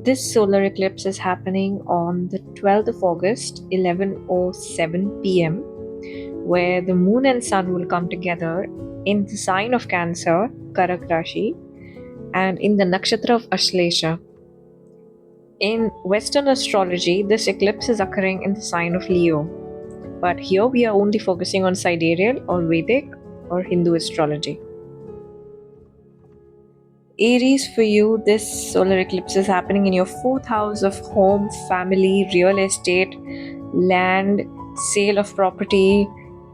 This solar eclipse is happening on the 12th of August, 11:07 p.m., where the moon and sun will come together in the sign of Cancer, Karak Rashi, and in the nakshatra of Ashlesha. In Western astrology, this eclipse is occurring in the sign of Leo, but here we are only focusing on sidereal or Vedic or Hindu astrology. Aries, for you, this solar eclipse is happening in your fourth house of home, family, real estate, land, sale of property,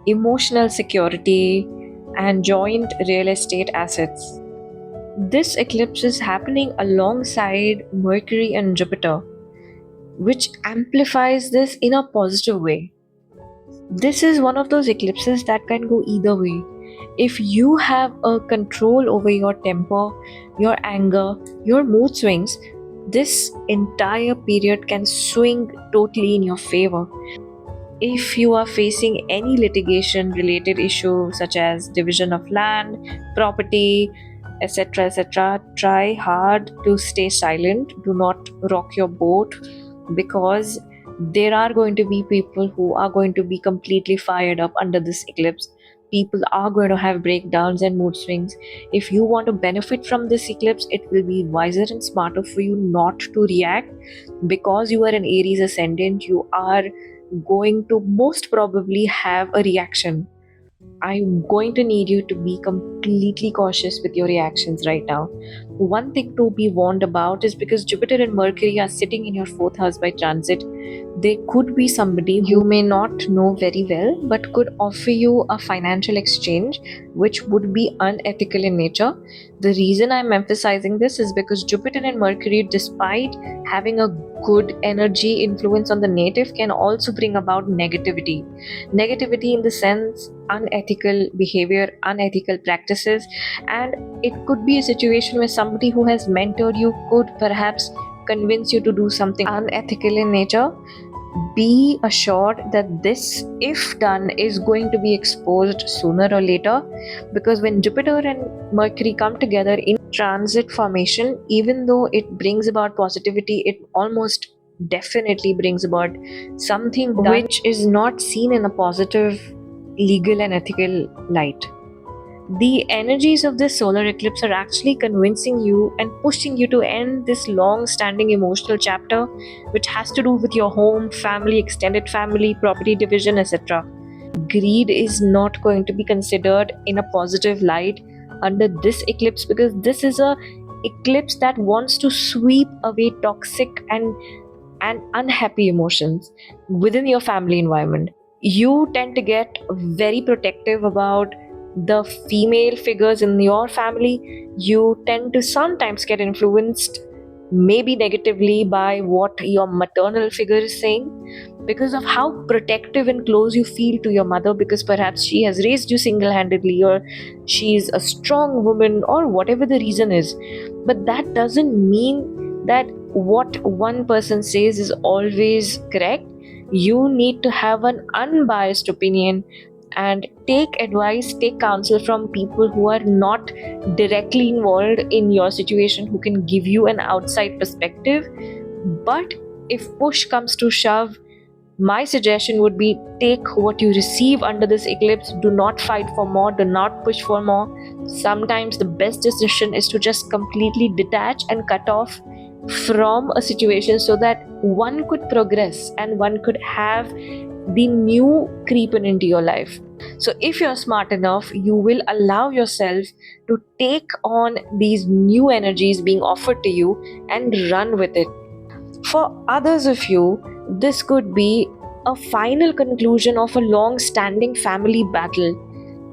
emotional security, and joint real estate assets. This eclipse is happening alongside Mercury and Jupiter, which amplifies this in a positive way. This is one of those eclipses that can go either way. If you have a control over your temper, your anger, your mood swings, this entire period can swing totally in your favor. If you are facing any litigation related issue such as division of land, property, etc., try hard to stay silent. Do not rock your boat, because there are going to be people who are going to be completely fired up under this eclipse. People are going to have breakdowns and mood swings. If you want to benefit from this eclipse, it will be wiser and smarter for you not to react. Because you are an Aries ascendant, you are going to most probably have a reaction. I'm going to need you to be completely cautious with your reactions right now. One thing to be warned about is because Jupiter and Mercury are sitting in your fourth house by transit, there could be somebody you may not know very well but could offer you a financial exchange which would be unethical in nature. The reason I'm emphasizing this is because Jupiter and Mercury, despite having a good energy influence on the native, can also bring about negativity. Negativity in the sense unethical behavior, unethical practices, and it could be a situation where somebody who has mentored you could perhaps convince you to do something unethical in nature. Be assured that this, if done, is going to be exposed sooner or later, because when Jupiter and Mercury come together in transit formation, even though it brings about positivity, it almost definitely brings about something which is not seen in a positive, legal, and ethical light. The energies of this solar eclipse are actually convincing you and pushing you to end this long standing emotional chapter, which has to do with your home, family, extended family, property division, etc. Greed is not going to be considered in a positive light under this eclipse, because this is a eclipse that wants to sweep away toxic and unhappy emotions within your family environment. You tend to get very protective about the female figures in your family. You tend to sometimes get influenced, maybe negatively, by what your maternal figure is saying, because of how protective and close you feel to your mother, because perhaps she has raised you single-handedly, or she's a strong woman, or whatever the reason is. But that doesn't mean that what one person says is always correct. You need to have an unbiased opinion and take advice, take counsel from people who are not directly involved in your situation, who can give you an outside perspective. But if push comes to shove, my suggestion would be take what you receive under this eclipse. Do not fight for more, do not push for more. Sometimes the best decision is to just completely detach and cut off from a situation so that one could progress and one could have the new creeping into your life. So if you're smart enough, you will allow yourself to take on these new energies being offered to you and run with it. For others of you, this could be a final conclusion of a long-standing family battle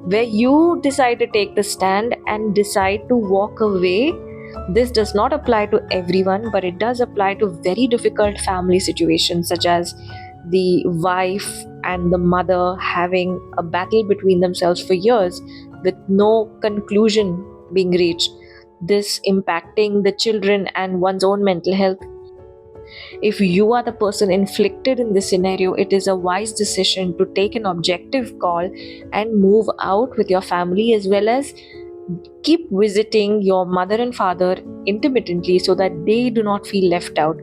where you decide to take the stand and decide to walk away. This does not apply to everyone, but it does apply to very difficult family situations, such as the wife and the mother having a battle between themselves for years with no conclusion being reached. This impacting the children and one's own mental health. If you are the person inflicted in this scenario, it is a wise decision to take an objective call and move out with your family, as well as Keep visiting your mother and father intermittently so that they do not feel left out.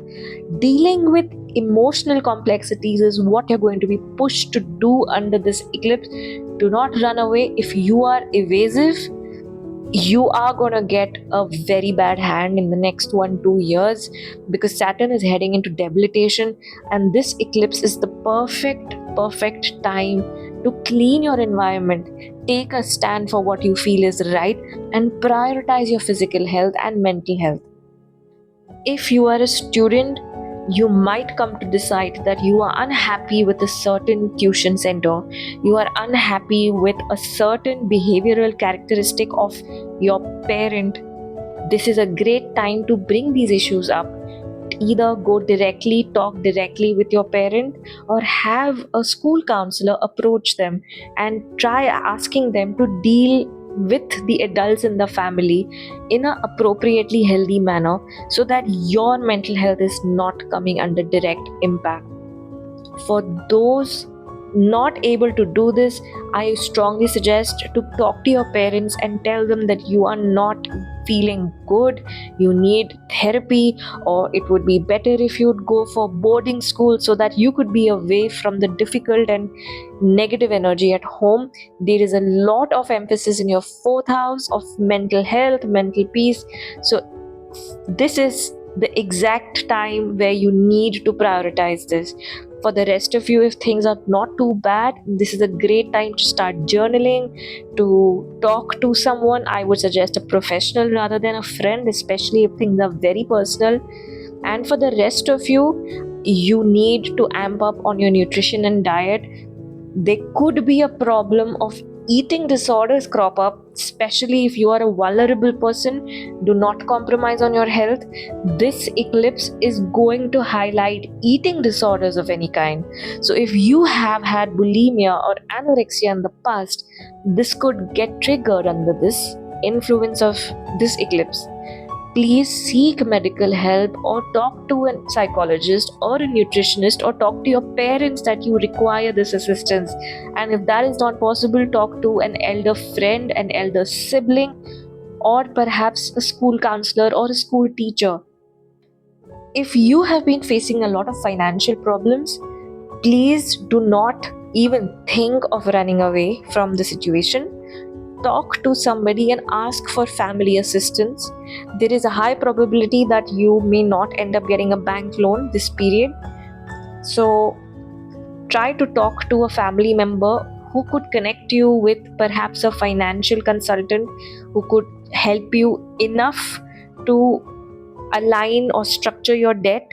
Dealing with emotional complexities is what you're going to be pushed to do under this eclipse. Do not run away. If you are evasive, you are going to get a very bad hand in the next 1-2 years, because Saturn is heading into debilitation, and this eclipse is the perfect time to clean your environment, take a stand for what you feel is right, and prioritize your physical health and mental health. If you are a student, you might come to decide that you are unhappy with a certain tuition center, you are unhappy with a certain behavioral characteristic of your parent. This is a great time to bring these issues up. Either go directly, talk directly with your parent, or have a school counselor approach them and try asking them to deal with the adults in the family in an appropriately healthy manner, so that your mental health is not coming under direct impact. For those not able to do this, I strongly suggest to talk to your parents and tell them that you are not feeling good, you need therapy, or it would be better if you'd go for boarding school so that you could be away from the difficult and negative energy at home. There is a lot of emphasis in your fourth house of mental health, mental peace. So this is the exact time where you need to prioritize this. For the rest of you, if things are not too bad, this is a great time to start journaling, to talk to someone. I would suggest a professional rather than a friend, especially if things are very personal. And for the rest of you, you need to amp up on your nutrition and diet. There could be a problem of eating disorders crop up, especially if you are a vulnerable person. Do not compromise on your health. This eclipse is going to highlight eating disorders of any kind. So if you have had bulimia or anorexia in the past, this could get triggered under this influence of this eclipse. Please seek medical help, or talk to a psychologist or a nutritionist, or talk to your parents that you require this assistance. And if that is not possible, talk to an elder friend, an elder sibling, or perhaps a school counselor or a school teacher. If you have been facing a lot of financial problems, please do not even think of running away from the situation. Talk to somebody and ask for family assistance. There is a high probability that you may not end up getting a bank loan this period. So try to talk to a family member who could connect you with perhaps a financial consultant who could help you enough to align or structure your debt,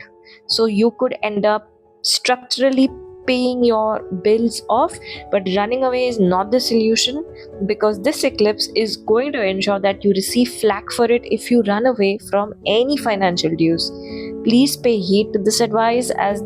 so you could end up structurally paying your bills off. But running away is not the solution, because this eclipse is going to ensure that you receive flack for it if you run away from any financial dues. Please pay heed to this advice, as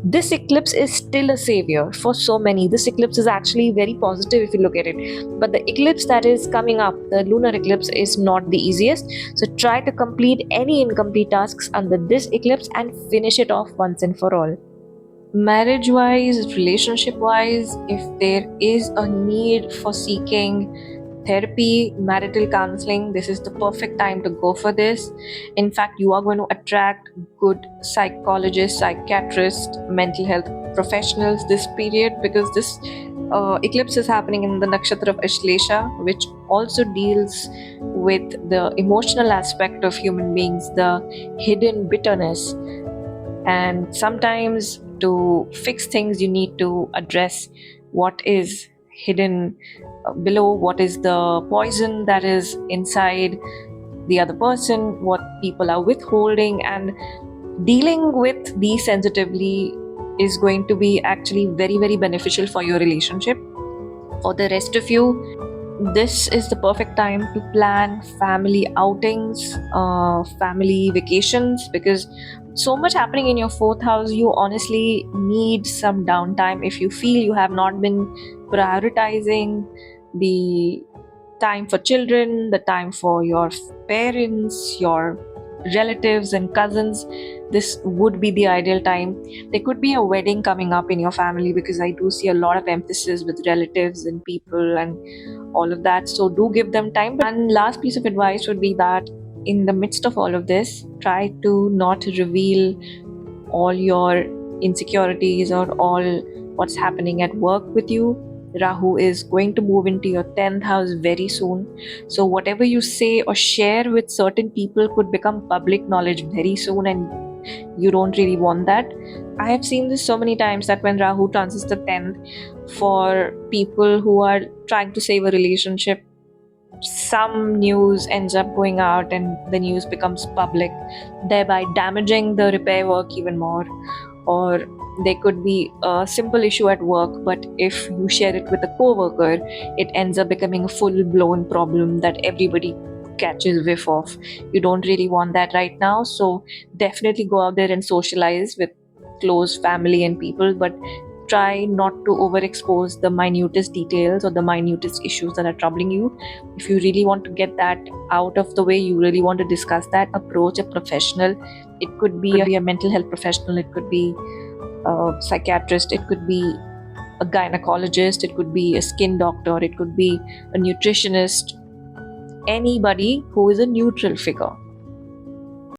this eclipse is still a savior for so many. This eclipse is actually very positive if you look at it, but the eclipse that is coming up, the lunar eclipse, is not the easiest. So try to complete any incomplete tasks under this eclipse and finish it off once and for all. Marriage wise, relationship wise, if there is a need for seeking therapy, marital counseling, this is the perfect time to go for this. In fact, you are going to attract good psychologists, psychiatrists, mental health professionals this period, because this eclipse is happening in the nakshatra of Ashlesha, which also deals with the emotional aspect of human beings, the hidden bitterness. And sometimes to fix things, you need to address what is hidden below, what is the poison that is inside the other person, what people are withholding. And dealing with these sensitively is going to be actually very beneficial for your relationship. For the rest of you, this is the perfect time to plan family outings, family vacations, because so much happening in your fourth house. You honestly need some downtime if you feel you have not been prioritizing the time for children, the time for your parents, your relatives and cousins, this would be the ideal time. There could be a wedding coming up in your family, because I do see a lot of emphasis with relatives and people and all of that. So do give them time. And last piece of advice would be that in the midst of all of this, try to not reveal all your insecurities or all what's happening at work with you. Rahu is going to move into your 10th house very soon. So, whatever you say or share with certain people could become public knowledge very soon, and you don't really want that. I have seen this so many times that when Rahu transits the 10th, for people who are trying to save a relationship, some news ends up going out and the news becomes public, thereby damaging the repair work even more. Or there could be a simple issue at work, but if you share it with a coworker, it ends up becoming a full blown problem that everybody catches whiff of. You don't really want that right now, so definitely go out there and socialize with close family and people, but try not to overexpose the minutest details or the minutest issues that are troubling you. If you really want to get that out of the way, you really want to discuss that, approach a professional. It could be a mental health professional, it could be a psychiatrist, it could be a gynecologist, it could be a skin doctor, it could be a nutritionist, anybody who is a neutral figure.